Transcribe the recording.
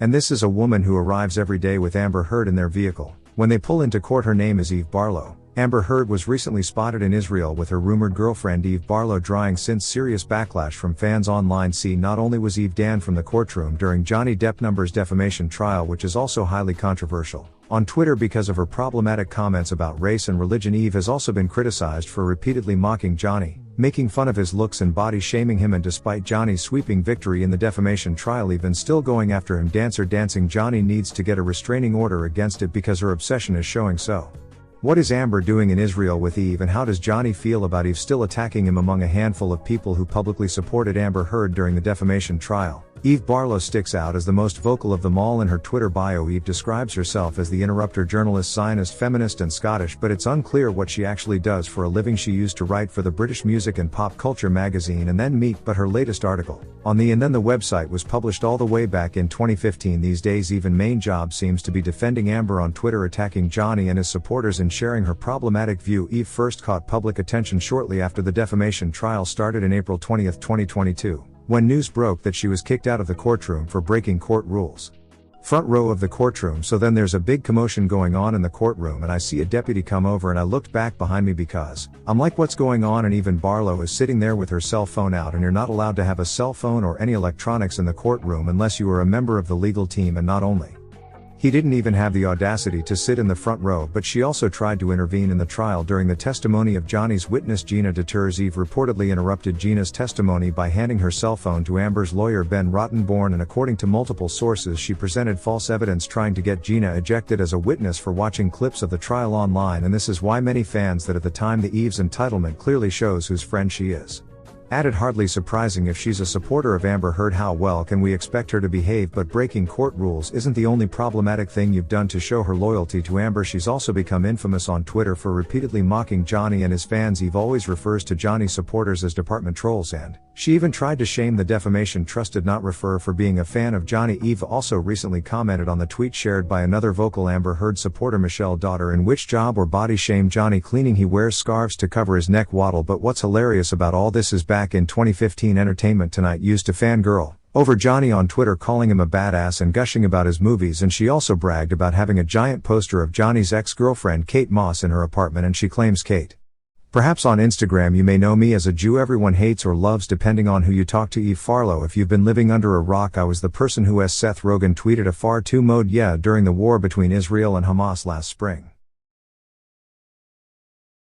And this is a woman who arrives every day with Amber Heard in their vehicle. When they pull into court, her name is Eve Barlow. Amber Heard was recently spotted in Israel with her rumored girlfriend Eve Barlow, drawing since serious backlash from fans online. Not only was Eve banned from the courtroom during Johnny Depp's defamation trial, which is also highly controversial on Twitter because of her problematic comments about race and religion, Eve has also been criticized for repeatedly mocking Johnny, making fun of his looks and body shaming him, and despite Johnny's sweeping victory in the defamation trial, Eve is still going after him. Dancing Johnny needs to get a restraining order against it because her obsession is showing. So what is Amber doing in Israel with Eve, and how does Johnny feel about Eve still attacking him? Among a handful of people who publicly supported Amber Heard during the defamation trial, Eve Barlow sticks out as the most vocal of them all. In her Twitter bio, Eve describes herself as the interrupter journalist, Zionist, feminist and Scottish, but it's unclear what she actually does for a living. She used to write for the British music and pop culture magazine and then Meet, but her latest article on the And Then the website was published all the way back in 2015. These days, Eve's main job seems to be defending Amber on Twitter, attacking Johnny and his supporters and sharing her problematic view. Eve first caught public attention shortly after the defamation trial started in April 20, 2022. When news broke that she was kicked out of the courtroom for breaking court rules. Front row of the courtroom. So then there's a big commotion going on in the courtroom, and I see a deputy come over, and I looked back behind me because I'm like, what's going on? And Eve Barlow is sitting there with her cell phone out, and you're not allowed to have a cell phone or any electronics in the courtroom unless you are a member of the legal team. And not only he didn't even have the audacity to sit in the front row, but she also tried to intervene in the trial during the testimony of Johnny's witness Gina Deters. Eve reportedly interrupted Gina's testimony by handing her cell phone to Amber's lawyer Ben Rottenborn, and according to multiple sources, she presented false evidence trying to get Gina ejected as a witness for watching clips of the trial online. And this is why many fans that at the time the Eve's entitlement clearly shows whose friend she is. Added, hardly surprising if she's a supporter of Amber Heard, how well can we expect her to behave? But breaking court rules isn't the only problematic thing you've done to show her loyalty to Amber. She's also become infamous on Twitter for repeatedly mocking Johnny and his fans. Eve always refers to Johnny's supporters as department trolls, and she even tried to shame the defamation trust did not refer for being a fan of Johnny. Eve also recently commented on the tweet shared by another vocal Amber Heard supporter, Michelle Daughter, in which job or body shame Johnny cleaning. He wears scarves to cover his neck waddle. But what's hilarious about all this is back in 2015, Entertainment Tonight used to fangirl over Johnny on Twitter, calling him a badass and gushing about his movies, and she also bragged about having a giant poster of Johnny's ex-girlfriend Kate Moss in her apartment, and she claims Kate. Perhaps on Instagram you may know me as a Jew everyone hates or loves depending on who you talk to. Eve Barlow: if you've been living under a rock, I was the person who, as Seth Rogen tweeted, a far too mode yeah during the war between Israel and Hamas last spring.